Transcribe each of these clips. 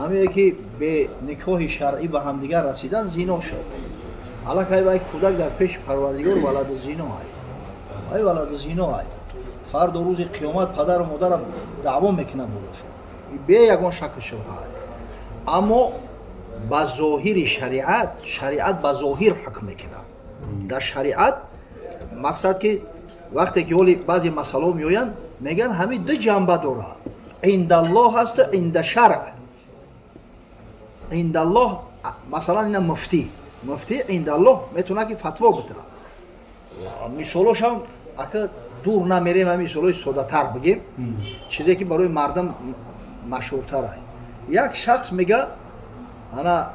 همه که به نکاح شرعی به همدیگر رسیدن زنا شد. حالا که وای کودک در پیش پروردگار ولد زنا ای ولد زنا ای فردا روز قیامت پدر و مادر دعوا میکنه بودشون به یگان شک شبهه اما با ظاهر شریعت با ظاهر حکم میکنه. در شریعت مقصد که وقتی که ولی بعضی مسائل میآیند میگن همین دو جنبه داره، عند الله هست و عند شرع. عند الله مثلا اینا مفتی عند الله میتونه که فتوا بده. مثالش هم اگه دور نمیریم همین مثالای ساده تر بگیم چیزی که برای مردم مشهورتر است. یک شخص میگه انا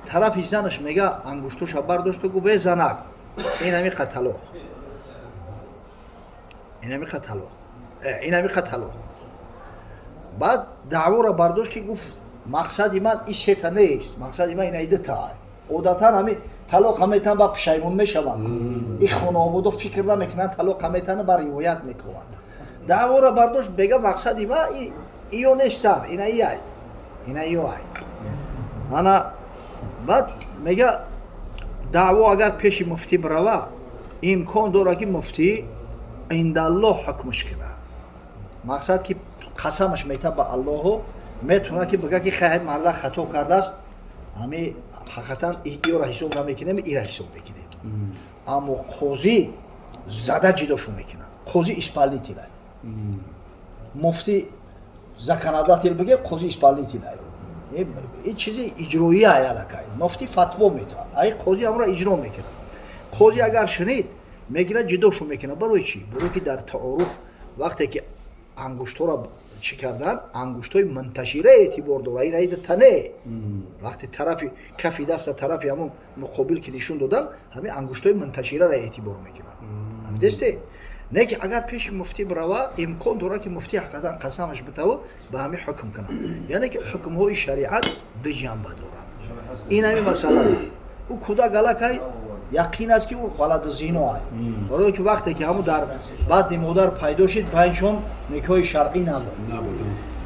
طرف زنش میگه انگشتش برداشت و گفت زنک این همی قتلو این همی قتلو بعد دعوا را برداشت که گفت مقصد من این شیطان نیست، مقصد من این ایده تا عادتا همی طلاق همیتن با پشیمون میشوند. این خانواده فکر نمیکنن طلاق همیتن با روایت میکنن. دعوا را برداشت بگه مقصد من ایو نیستن، این ایو انا بعد میگه دعوا اگر پیش مفتی بروه امکان داره که مفتی عند الله حکمش کنه. مقصد که قسمش میته به الله میتونه که بگه که خیلی مرد خطا کرده است، همه حقیقتا ایو را حساب نمیکنیم، ای را حساب میکنیم. اما قاضی زده جداشو میکنه، قاضی اسپالی تیلای مفتی زکناده تیل بگه قاضی اسپالی تیلای این چیزی اجرایی علاقه مفتی فتوا میده، ای قاضی امر اجرا میکنه. قاضی اگر شنید میگیره جداشو میکنه. برای چی؟ برای که در تعارف وقتی که انگشت‌ها را چی کردن انگشت‌های منتشره اعتبار داره، این ایده تنه وقتی طرف کفی دست طرف همون مقابل که نشون دادن همین انگشت‌های منتشره را اعتبار میکنن. همین دسته نه که اگر پیش مفتی بروه امکان داره که مفتی حقیقتا قسمش بده و به همین حکم کنه. یعنی که حکم‌های شریعت دو جنبه دارن. این همین مسئله او کودک علاقه یقین است که او ولد زنا است. برای که وقتی که همون در بعد مادر پیدا شد بینشون نکاح شرعی نبود.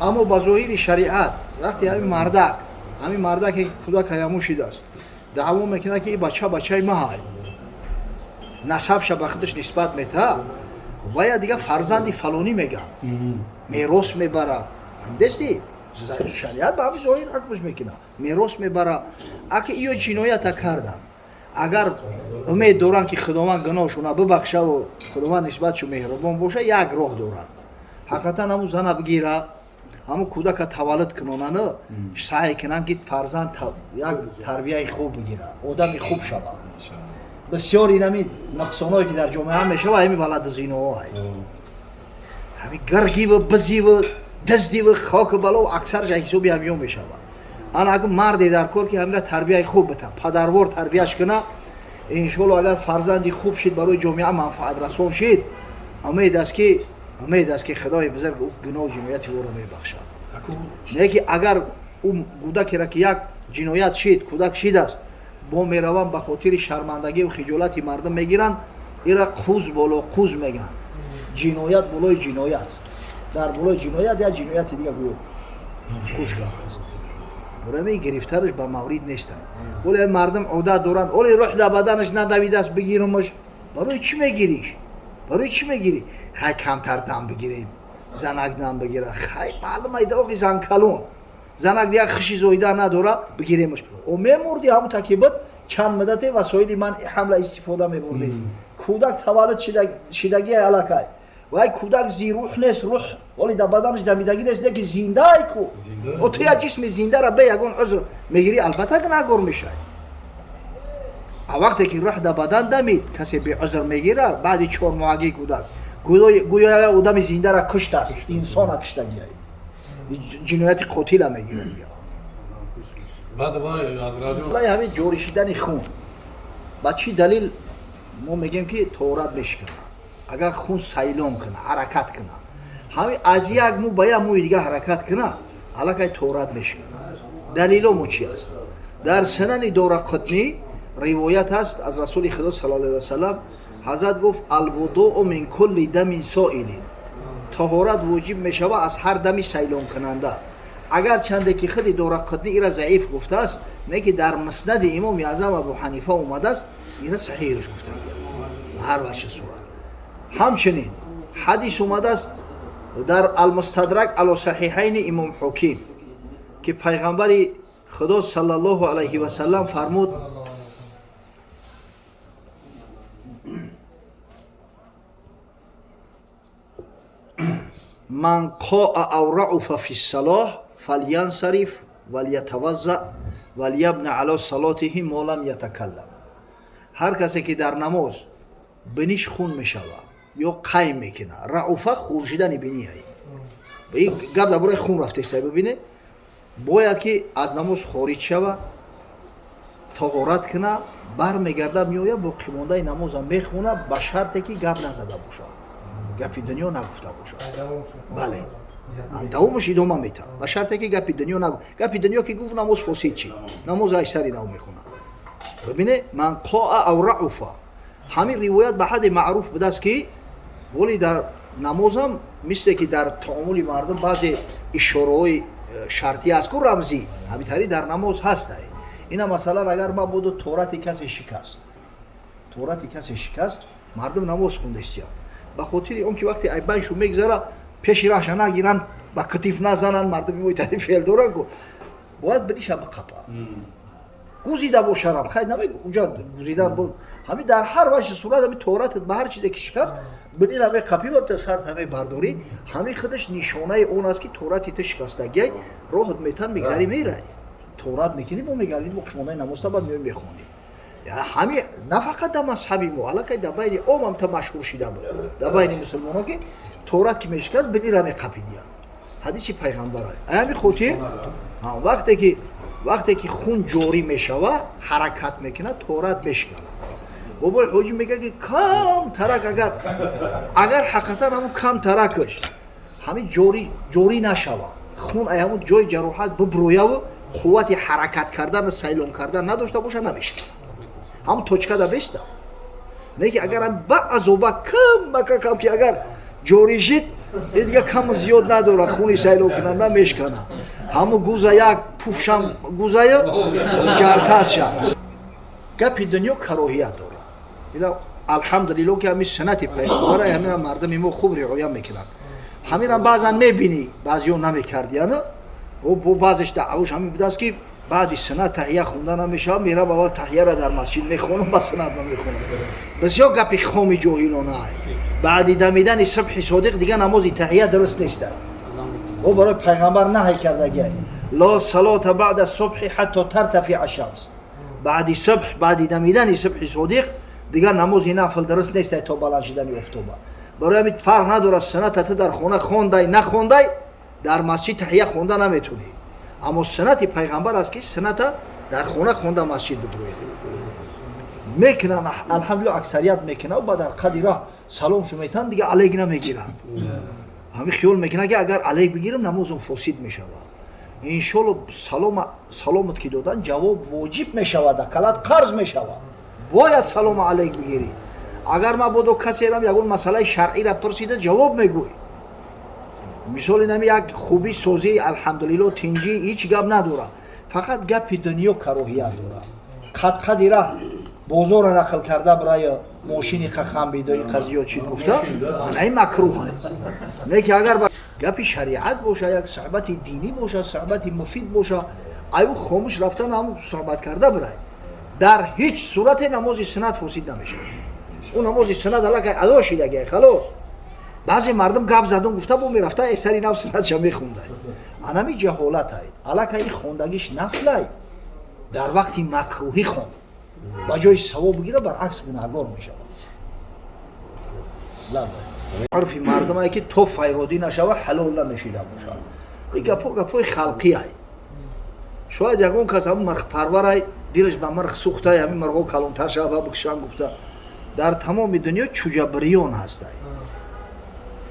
اما با ظاهر شریعت وقتی همین مردک که کودک همون شده است دعوا میکنه که این بچه ما است، نسبش به خودش نسبت میده و یا دیگه فرزندی فلانی میگه میراث میبره. دستی شریعت به همین ظاهر حکمش میکنه میراث میبره. اگه ایو جنایت کردن اگر امید دارن که خداوند گناهشون ببخشه و خداوند نسبتشون مهربان باشه یک راه دارن. حقیقتا همون زن بگیره همون کودک تولد کنن نه سعی کنن که فرزند یک تربیت خوب بگیره، آدم خوب شود. بسیار این همین نقصانایی که در جامعه هم میشه و همین ولد زنا هست. همین گرگی و بزی و دزدی و خاک بلا و اکثرش حسابی همیون میشه. آن اگه مردی در کار که همین تربیت خوب بده پدروار تربیتش کنه انشالله اگر فرزندی خوب شد برای جامعه منفعت رسان شد امید است که خدای بزرگ او گناه و جنایت او را میبخشد. نه که اگر اون کودک را که یک جنایت شد کودک شد است با میروان به خاطر شرمندگی و خجالت مردم میگیرن ایرا قوز بالا قوز میگن جنایت بالای جنایت در بالای جنایت یا جنایت دیگه گویو خوش کرد برای گرفتارش با مورد نیستن. ولی مردم عادت دارن ولی روح در بدنش ندویده است بگیرمش. برای چی میگیری؟ خیلی کمتر دم بگیریم زنک دم بگیره خیلی معلومه ایده آقی زن کلون زنک دیگه خشی زایده نداره بگیریمش و میموردی همون تکیبت چند مدت وسایل من حمله استفاده میبردیم. کودک تولد شدگی علاقه وای کودک زی روح نیست، روح ولی در بدنش دمیدگی نیست، دیگه زنده ای کو و تو یا جسم زنده را به یگان عذر میگیری البته که نگور میشه. وقتی که روح در بدن دمید کسی به عذر میگیره بعد 4 ماهگی کودک گویا آدم زنده را کشته است، انسان کشتگی جنایت قاتل میگیره دیگه. بعد وای از راجو والله همین جوریشیدن خون با چی دلیل ما میگیم که طهارت میشه. اگر خون سیلان کنه حرکت کنه همین از یک مو به یک مو دیگه حرکت کنه علاقه طهارت میشه. دلیل مو چی است؟ در سنن دارقطنی روایت هست از رسول خدا صلی الله علیه و سلم حضرت گفت الوضوء من کل دم سائل طهارت واجب میشود از هر دمی سیلان کننده. اگر چنده که خودی دورق خدنی ایرا ضعیف گفته است نه که در مسند امام اعظم ابو حنیفه اومده است ایرا صحیحش گفته است هر وجه صورت همچنین حدیث اومده است در المستدرک علی صحیحین امام حکیم که پیغمبر خدا صلی الله علیه و سلم فرمود من قاء او رعف فی الصلاة فلینصرف ولیتوضأ ولیبنی علی صلاته ما لم یتکلم. هر کسی که در نماز بینیش خون میشود یا قیم میکنه، رعوفه خورشیدن بینی هایی این گب در برای خون رفته است ببینه، باید که از نماز خارج شود، طهارت کنه، برمیگرده میآید با قیمانده نماز میخونه به شرطی که گپ نزده باشه، گپی دنیا نگفته باشه. بله دوامش ادامه میده به شرطی که گپی دنیا نگفت. گپی دنیا که گفت نماز فاسد چی، نماز ای سری نو میخونه. ببینه من قاء او رعوفه همین روایت به حد معروف بوده است که ولی در نماز هم مثل که در تعامل مردم بعضی اشاره‌های شرطی است که رمزی همینطوری در نماز هست. اینا مثلا اگر ما بود تورات کسی شکست مردم نماز خونده است به خاطر اون که وقتی ایبانشو میگذره پیش راهش نگیرن با کتیف نزنن مردم میویتاری فعل دورن کو باید بریش به قپا گوزیده باشم خیلی نمیگه اونجا گوزیدن بود همین در هر وجه صورت همین تورات به هر چیزی که شکست بنی همه قپی وقت سر همه برداری همین خودش نشانه اون است که توراتی تو شکستگی راحت میتن میگذری میره تورات میکنیم و میگردیم و خمانه نماز تا بعد میخونیم. یعنی همین نه فقط در مذهبی ما علاقه در بین عوام تا مشهور شده بود در بین مسلمانان که تورات که میشکست بنی همه قپی دیان حدیث پیغمبر است. همین خاطر وقتی که خون جاری میشود حرکت میکنه تورات میشکنه. بابا حاجی میگه که کم ترک اگر حقیقتا همون کم ترکش همین جاری نشود خون همون جای جراحت ببرویه و قوت حرکت کردن سیلون کردن نداشته باشه نمیشکنه همون توچکه دا بیسته نه که اگر هم بعضوبه کم که اگر جاری شد دیگه کم زیاد نداره خونی سیلون کننده میشکنه همون گوزه یک پوفشم گوزه جرکز شد. گپی دنیا کراهیت داره اینا الحمدلله که همین سنت پیغمبر همین مردم ما خوب رعایت میکنن همین هم بعضا میبینی بعضی‌ها نمیکردیان و بعضش دعواش همین بوده است که بعد سنت تحیه خوندن نمیشه میره بالا تحیه را در مسجد میخونه با سنت نمیخونه بسیار گپی خامی جاهلانه بعد دمیدن صبح صادق دیگه نماز تحیه درست نیست او برای پیغمبر نهی کرده لا صلاة بعد الصبح حتی ترتفع الشمس بعد صبح بعد دمیدن صبح صادق دیگر نماز نفل درست نیست تا بلند شدن افتوبه برای همین فرق نداره سنت در خانه خوندای نخوندای در مسجد تحیه خونده نمیتونی اما سنت پیغمبر است که سنت در خانه خونده مسجد بدروی میکنن الحمدلله اکثریت میکنه و بعد در قدیره سلام شو میتن دیگه علیک نمیگیرن همین خیال میکنه که اگر علیک بگیرم نمازم فاسد میشود انشالله سلامت که دادن جواب واجب میشود کلات قرض میشود باید سلام علیک بگیری اگر ما بودو کسی هم یکون مسئله شرعی را پرسیده جواب میگوی مثال نمی یک خوبی سوزی الحمدلله تنجی هیچ گپ نداره فقط گپ دنیا کراهیت داره قدی را بازار نقل کرده برای ماشینی خم بیدای قضیه چی گفته این مکروه است نه که اگر گپ شریعت باشه یک صحبت دینی باشه صحبت مفید باشه ایو خاموش رفتن هم صحبت کرده برای در هیچ صورت نماز سنت فاسد نمیشه اون نماز سنت علاقه ادا شده خلاص بعضی مردم گپ زدن گفته بو میرفته اثری نفس سنت چه میخونده انمی جهالت های علاقه این خوندگیش نفله در وقتی مکروهی خوند با جای ثواب بگیره برعکس گناهگار میشه لا عرفی مردم هایی که تو فیرودی نشوه حلال نمیشیده باشه این گپای خلقی های شاید یکون کس همون مرخ پرور های دیلش به مرخ سوخته های همین مرغو کلونتر شوه بکشن گفته در تمام دنیا چوجبریون هسته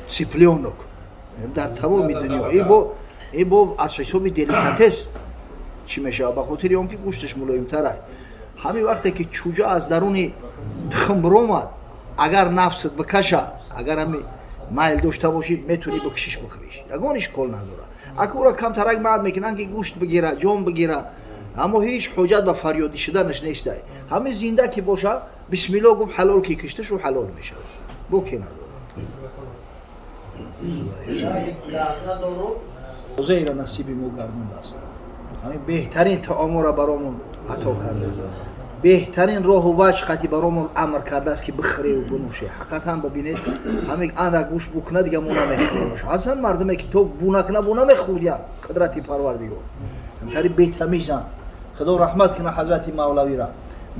سیپلیونوک در تمام دنیا این با از حساب دلیکاتس چی میشه به خاطر اون که گوشتش ملایم تره همین وقتی که چوجه از درون خمر اومد اگر نفست بکشه اگر همین مایل داشته باشید میتونی بکشیش بخریش یگانش کل نداره акура камтарак маъд мекунанд ки гӯшт бигира ҷон бигира аммо ҳеҷ ҳоҷат ба фарёдӣ шуданаш нестай ҳамин зинда ки боша бисмилло гуфт ҳалол ки кишта шу ҳалол мешавад бо ки надорад озеира насиби мо гардондааст ҳамин беҳтарин таомора баромон ато кардааст беҳтарин роҳу ваҷ қати баромон амр кардааст ки бихӯреву бинӯше ҳақиқатан бибинед ҳамин андак гӯшт букна дига мо намехӯремаш ҳазан мардуме ки то бунакна бу намехӯрдиян қудрати парвардигор ҳамтари бетамизан худо раҳмат кина ҳазрати мавлавира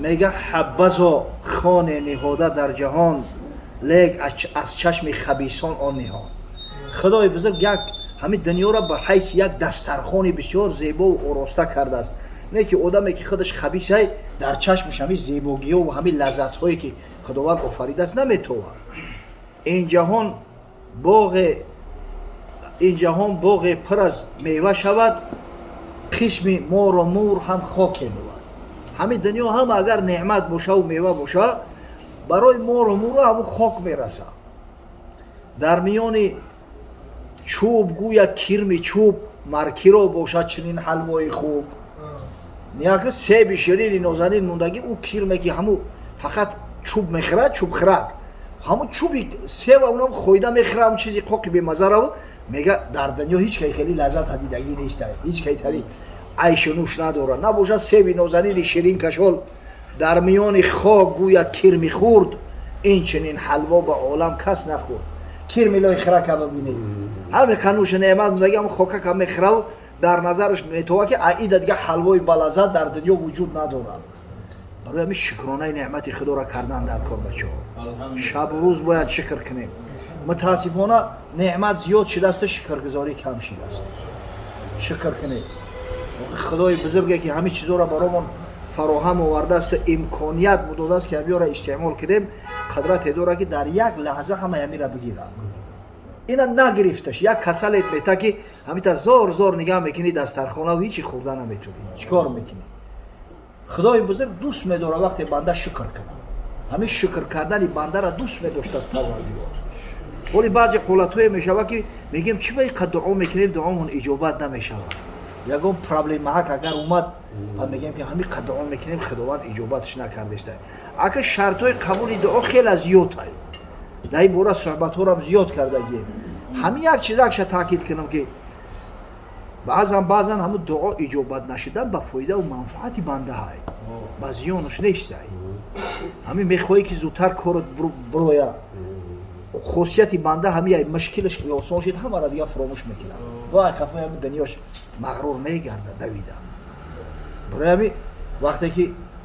мега ҳаббазо хоне ниҳода дар ҷаҳон лек аз чашми хабисон он ниҳон худои бузург як ҳамин дунёро ба ҳайси як дастархони бисёр зебову ороста кардааст не ки одаме ки худаш хабисай дар чашмаш ҳамин зебогиҳо ва ҳамин лаззатҳое ки худованд офаридааст наметовад ин ҷаҳон боғе пур аз мева шавад қисми мору мур ҳам хоке бувад ҳамин дунё ҳам агар неъмат бошаву мева боша барои мору мурро ҳамун хок мерасад дар миёни чӯб гӯяд кирми чӯб маркиро бошад чунин ҳалвои хуб як себи ширини нозанин мондаги ӯ кирме ки ҳамун фақат чӯб мехӯрад чӯбхӯрак ҳамун чӯби сева унам хойда мехӯрад ҳамун чизи қоқи бемазараву мега дар дунё ҳеҷ кай хеле лаззата дидагӣ нестай ҳеҷ кай тари айшу нӯш надорад набошад себи нозанини ширин кашол дар миёни хок гӯяд кирми хурд инчунин ҳалво ба олам кас нахӯрд кирми лои хӯрака бибинед ҳамин қанӯша неъмат мондаги ҳамун хокака мехӯраву дар назараш метова ки аида дига ҳалвои балаззат дар дунё вуҷуд надорад барои ҳамин шукронаи неъмати худоро кардан дар кор бачаҳо шабу рӯз бояд шукр кунем мутаассифона неъмат зиёд шудаасту шукргузорӣ кам шудааст шукр кунем худои бузурге ки ҳамин чизоро баромон фароҳам овардаасту имконият додааст ки ҳамиёро истеъмол кунем қудрате дорад ки дар як лаҳза ҳамаи ҳамира бигирад ина нагирифташ як касалет мета ки ҳамита зор зор нигаҳ мекунӣ дастархонаву ҳичи хӯрда наметунӣ чикор мекунӣ худои бузург дӯст медорад вақте банда шукр кунад ҳамин шукр кардани бандара дӯст медоштааст парвардигор вале баъзе ҳолатҳое мешавад ки мегӯем чӣ ба иққад дуо мекунем дуомон иҷобат намешавад ягон проблемаак агар омад ба мегӯем ки ҳамин қад дуо мекунем худованд иҷобаташ накардештай ака шартҳои қабули дуо хеле зиёдтай дар ин бора суҳбатҳоам зиёд кардагием ҳамин як чизакша таъкид кунам ки баъзан ҳамун дуо иҷобат нашудан ба фоидаву манфаати бандаҳай ба зиёнаш нестай ҳамин мехоҳӣ ки зудтар корот бироя хосияти банда ҳамин мушкилаш осон шуд ҳамаро дига фаромӯш мекунад вай қафои ҳамин дунёш мағрур мегардад давида барои ҳамин вақте ки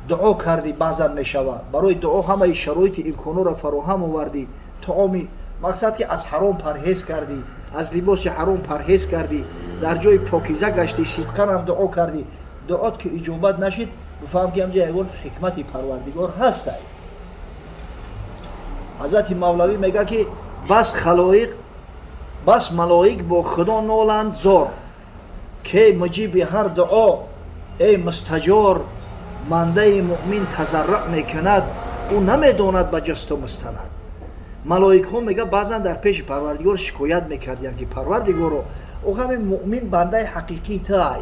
дуо кардӣ баъзан мешавад барои дуо ҳамаи шароити имконҳоро фароҳам овардӣ таоми мақсад ки аз ҳаром парҳез кардӣ аз либоси ҳаром парҳез кардӣ дар ҷои покиза гаштӣ сидқанам дуо кардӣ дуот ки иҷобат нашид бифаҳм ки ҳамҷа ягон ҳикмати парвардигор ҳастай ҳазрати мавлавӣ мега ки бас малоик бо худо ноланд зор ки муҷиби ҳар дуо эй мустаҷор мандаи муъмин тазарруъ мекунад ӯ намедонад ба ҷусту мустанад малоикҳо мега баъзан дар пеши парвардигор шикоят мекардиянд ки парвардигоро о ҳамин муъмин бандаи ҳақиқии тай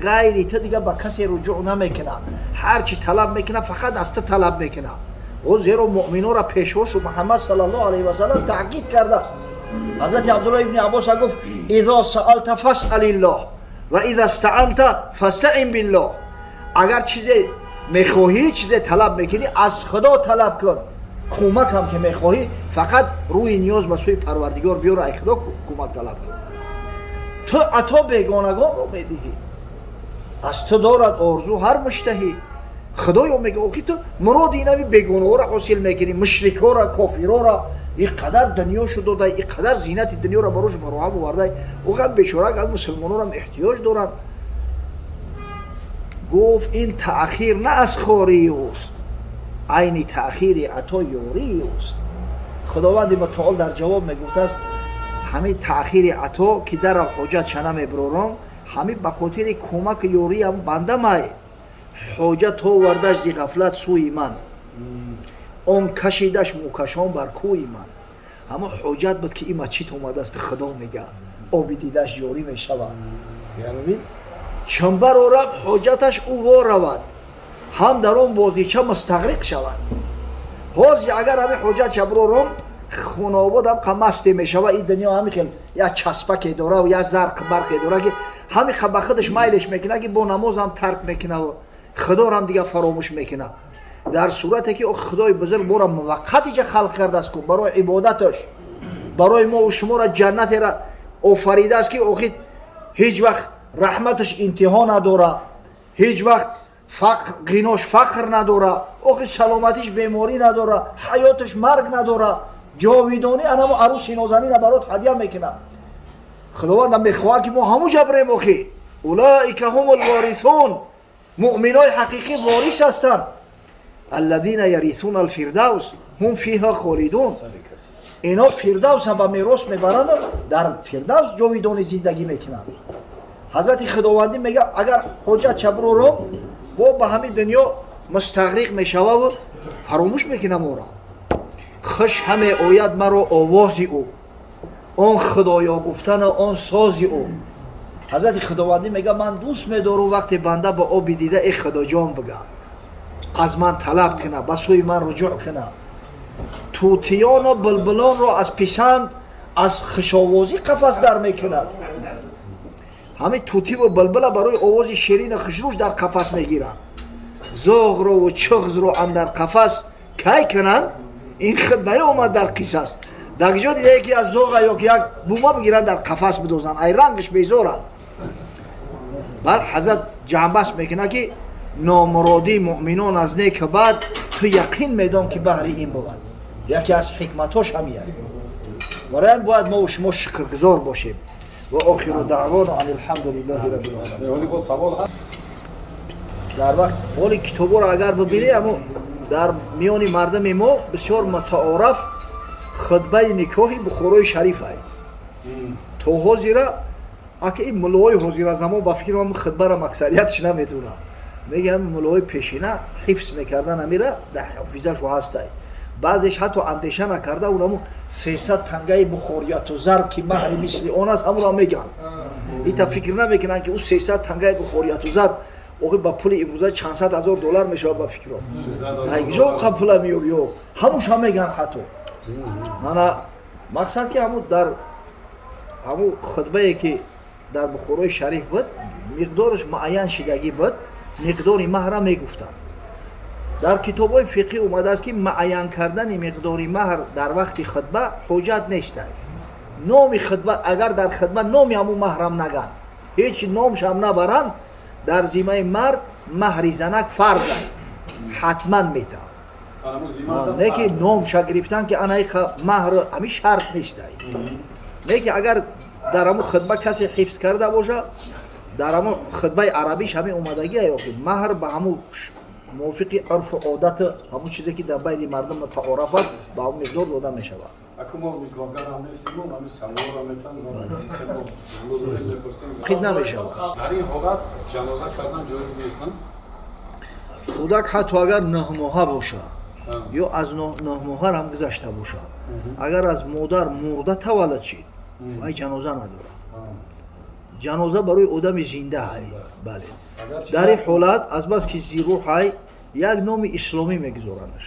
ғайри ту дига ба касе руҷӯъ намекунад ҳар чи талаб мекунад фақат аз ту талаб мекунад о зеро муъминонро пешвошу муҳаммад саллаллоҳу алайҳи васалам таъкид кардааст ҳазрати абдуллоҳ ибни аббоса гуфт изо саалта фасъалиллоҳ ва иза стаъанта фастаъин биллоҳ агар чизе мехоҳӣ чизе талаб мекунӣ аз худо талаб кун кӯмакам ки мехоҳӣ фақат рӯи ниёз ба сӯи парвардигор биёра ай худо кӯмак талаб кун ту ато бегонагонро медиҳӣ аз ту дорад орзу ҳар муштаҳӣ худоё мега охи ту муроди инами бегонаҳоро ҳосил мекунӣ мушрикҳоро кофирҳоро ин қадар дунёшу додай ин қадар зинати дунёро барош фароҳам овардай оҳам бечорак аз мусулмононам эҳтиёҷ доранд гуфт ин таъхир на аз хории уст айни таъхири ато ёрии уст худованди мутаол дар ҷавоб мегуфтааст ҳамин таъхири ато ки дара ҳоҷат шана мебиророн ҳамин ба хотири кӯмак ёриам бандамай ҳоҷат овардаш зи ғафлат сӯи ман он кашидаш мукашон бар кӯи ман ҳама ҳоҷат буд ки има чит омадасту худо мега оби дидаш ҷорӣ мешавад. Бибин чун барорам ҳоҷаташ ӯ воравад, ҳам дар он бозича мустағриқ шавад. ҳозир агар ҳами ҳоҷатша бурорам хунобод ҳам қамасте мешавад. ин дунё ҳами хел я часпаке дора я зарқ барқе дора ки ҳами ба худаш майлеш мекунад ки бо намозам тарк мекунад, худорам дига фаромӯш мекунад. дар сурате ки худои бузург моро муваққатиҷа халқ кардааст ку барои ибодаташ, барои мо ва шуморо ҷаннатера офаридааст ки охир ҳеҷ вақт раҳматаш интиҳо надора, ҳеҷ вақт ғинош фақр надора, охир саломатиш беморӣ надора, ҳаёташ марг надора, ҷовидонӣ анамо арӯси нозанина барот ҳадя мекунад. худовандам мехоҳад ки мо ҳамуҷа бирем. охир улаика ҳумул ворисун, муъминои ҳақиқӣ ворис ҳастанд. аллазина ярисуна алфирдаус ҳум фиҳа холидун. ино фирдавса ба мерос мебаранд, дар фирдавс ҷовидони зиндагӣ мекунанд. ҳазрати худовандӣ мега агар ҳоҷатша бурорам бо ба ҳамин дунё мустағриқ мешававу фаромӯш мекуна моро. хуш ҳаме ояд маро овози ӯ, он худоё гуфтану он сози ӯ. ҳазрати худовандӣ мега ман дӯст медору вақте банда ба оби дида э худоҷон бигӯ, аз ман талаб куна, ба сӯи ман руҷӯъ куна. тӯтиёну булбулонро аз писанд аз хушовозӣ қафас дар мекунад. ҳамин тӯтиву булбула барои овози ширину хушрӯш дар қафас мегиранд. зоғрову чуғзро андар қафас кай кунанд? ин худ наёмад дар қиссас. дар ҷо дидае ки аз зоға ё ки як бума бигиранд дар қафас бидозанд, ай рангаш безоранд. баъд ҳазрат ҷамъбаст мекунад ки номуродии муъминон аз неку баъд ту яқин медон ки баҳри ин буд. яке аз ҳикматош ҳамин аст. барои ҳамин бояд мо шумо шукргузор бошем. ва охиру даъвона ан алҳамдулиллаҳи раббил аламин. дар вақт ҳоли китоборо агар бибинем, амо дар миёни мардами мо бисёр мутаорраф хутбаи никоҳи бухорои шариф аст. то ҳозира ака ин муллои ҳозиразамон ба фикри ман хутбарам аксариятш намедонад. мегӯям муллои пешина ҳифз мекардан амира дар ҳофизашу ҳастай. баъзеш ҳатто андеша накарда унамо 300 тангаи бухорияту зар ки маҳри мисли он аст ҳамонро мегӯянд. ита фикр намекунанд ки ӯ 300 тангаи бухорияту зар охир ба пули имрӯза чанд сад ҳазор доллар мешавад ба фикро. айҷо қа пула меёб ё ҳамуша мегӯянд. ҳатто мана мақсад ки ҳамун дар ҳамун хутбае ки дар бухорои шариф буд миқдораш муайян шидагӣ буд, миқдори маҳра мегуфтанд. дар китобҳои фиқҳӣ омадааст ки муайян кардани миқдори маҳр дар вақти хутба ҳоҷат нестад. номи хутба агар дар хутба номи ҳамун маҳрам нагӯянд, ҳеҷ номшам набаранд, дар зимаи мард маҳри занак фарз аст, ҳатман метавад. не ки номша гирифтан ки анаи маҳр ҳамин шарт нестад. не ки агар дар ҳамун хутба касе ҳифз карда боша, дар ҳамун хутбаи арабиш ҳамин омадагӣ аст ки маҳр ба ҳамун мувофиқи урфу одату ҳамун чизе ки дар байни мардум мутаорраф аст ба ҳамун миқдор дода мешавад. қид намешавад. дар ин ҳолат ҷаноза кардан ҷоиз нест? кӯдак ҳатто агар 9 моҳа боша ё аз 9 моҳа ҳам гузашта боша, агар аз модар мурда таваллуд шид, ай ҷаноза надорад. ҷаноза барои одами зинда ай. бале. дар ин ҳолат азбас ки зируҳ ай як номи исломӣ мегузоранаш.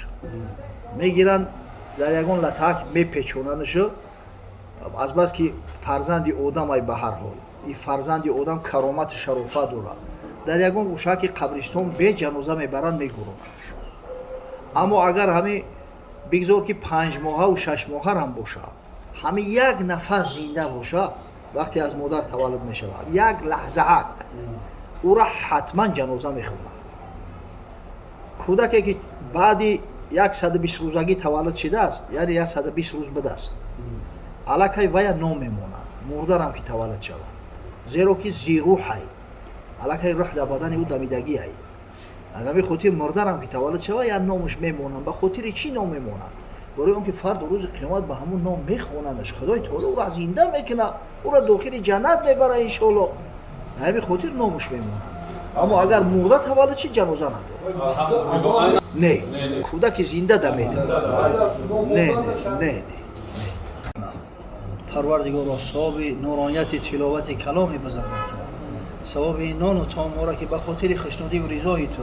мегиранд дар ягон латак мепечонанашу, азбас ки фарзанди одам ай ба ҳар ҳол. ин фарзанди одам каромату шарофат дорад. дар ягон гӯшаки қабристон бе ҷаноза мебаранд мегуронанд. аммо агар ҳамин бигзор ки 5 моҳаву 6 моҳа ҳам боша, ҳамин як нафас зинда боша, вақте аз модар таваллуд мешавад, як лаҳзаат ӯра ҳатман ҷаноза мехонанд. кӯдаке ки баъди 120 рӯзагӣ таваллуд шидааст, яъне 120 рӯз будааст, аллакай вая номемонад, мурдарам ки таваллуд шавад. зеро ки зируҳай, аллакай рӯҳ дар бадани ӯ дамидагӣ ай. агар бихотир мурдарам ки таваллуд шавад, як номаш мемонанд. ба хотири чӣ ном мемонанд? барои он ки фарду рӯзи қиёмат ба ҳамун ном мехонандаш. худои таоло ӯро зинда мекунад, ӯро дохили ҷаннат мебарад иншоалло. ҳамин бихотир номаш мемонанд. аммо агар мурда таваллуд шид, ҷаноза надорад. не кӯдаки зинда да медиҳад. не پروردگارا ثواب نورانیت تلاوت کلام بزرگت ثواب این نان و طعام را که به خاطر خشنودی و رضای تو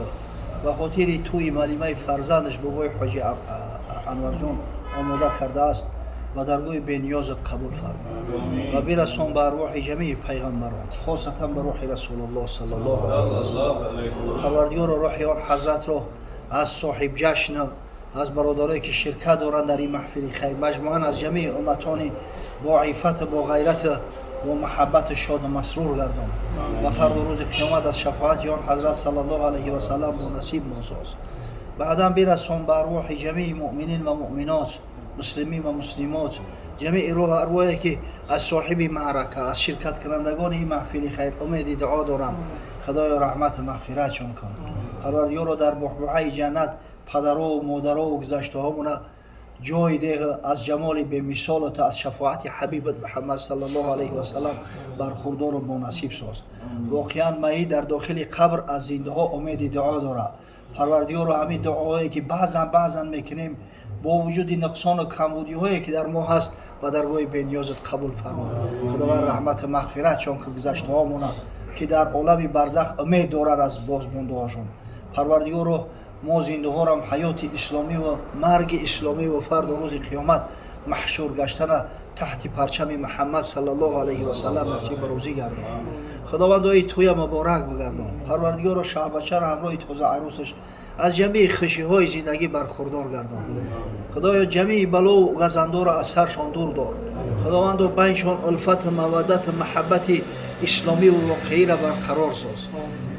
به خاطر توی ملیمه فرزندش بابای حاجی انور جون آماده کرده است و درگاه بنیازت قبول فرما و برسون به ارواح جمیع پیغمبران خاصتا به روح رسول الله صلی الله علیه و سلم. پروردگار روح آن حضرت را از صاحب جشن از برادرایی که شرکت دارند در این محفل خیر مجموعاً از جمیع امتان با عفت با غیرت و محبت شاد و مسرور گردان و فردا روز قیامت از شفاعت آن حضرت صلی الله علیه و سلم و نصیب نساز. بعدا برسون به ارواح جمیع مؤمنین و مؤمنات مسلمین و مسلمات جمیع ارواحی که از صاحب معرکه از شرکت کنندگان این محفل خیر امید دعا دارم خدای رحمت مغفرت چون کن. پروردگار را در بحبوحه جنت پدرها و مادرها و گذشته هامون جای ده از جمال به مثال تا از شفاعت حبیبت محمد صلی الله علیه و سلم برخوردار و نصیب ساز. واقعا مایی در داخل قبر از زنده ها امید دعا داره. پروردگار را همین دعاهایی که بعضا میکنیم با وجود نقصان و کمبودی هایی که در ما هست و درگاه بنیازت قبول فرما. خداوند رحمت مغفرت چون که گذشته هامون که در عالم برزخ امید دارن از بازمانده هاشون. پروردگار را ما زنده ها را حیات اسلامی و مرگ اسلامی و فردا روز قیامت محشور گشتن تحت پرچم محمد صلی الله علیه و سلم نصیب روزی گردان. خداوند ای توی مبارک بگردان. پروردگار را شعبچه را همراه تازه عروسش از جمعی خوشی های زندگی برخوردار گردان. خدایا جمعی بلا و گزنده را از سرشان دور دار. خداوند بینشان الفت مودت محبت اسلامی و واقعی را برقرار ساز.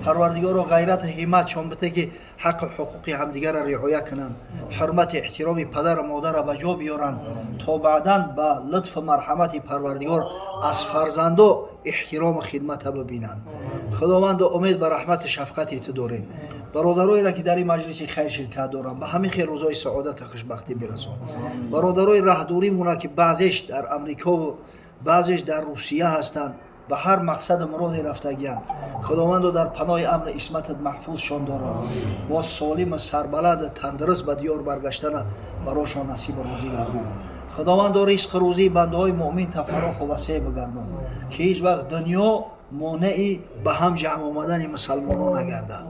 پروردگار و غیرت همت چون بده که حق و حقوق همدیگر را رعایت کنند حرمت احترام پدر و مادر را به جا بیارند تا بعداً به لطف و مرحمت پروردگار از فرزندو احترام و خدمت ببینند. خداوند امید به رحمت شفقت تو داریم. برادرایی را که در این مجلس خیر شرکت دارند به همه خیر روزای سعادت و خوشبختی برسان. برادرای راهدوری مون که بعضیش در امریکا و بعضیش در روسیه هستند به هر مقصد مراد رفتگیان خداوند در پناه امر عصمتت محفوظ شان دارد با سالم سربلند تندرست به دیار برگشتن براشان نصیب روزی گردان. خداوند رزق روزی بنده های مؤمن تفراخ و وسع بگردان که هیچ وقت دنیا مانعی به هم جمع آمدن مسلمانان نگردد.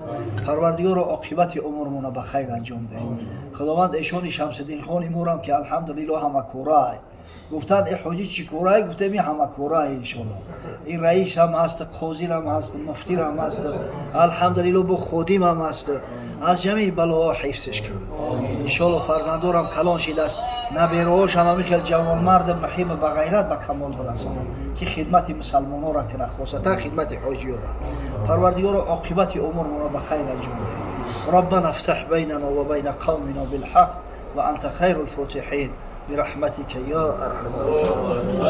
پروردگار عاقبت امورمون به خیر انجام ده. خداوند ایشان شمس الدین خان امورم که الحمدلله همه کورای گفتند ای حاجی چی کورای گفتم این همه کورای ان شاء الله. این رئیس هم هست، قاضی هم هست، مفتی هم هست، الحمدلله با خودیم هم هست. از جمعی بلاها حفظش کن ان شاء الله. فرزندارم کلان شده است نبیرهاش هم همی خیلی جوان مرد محیم به غیرت به کمال برسان که خدمت مسلمانان را کنه خاصتا خدمت حاجی را. پروردگار عاقبت امور ما را به خیر انجام ده. ربنا افتح بیننا و بین قومنا بالحق و انت خیر الفاتحین برحمتك یا ارحم الراحمین.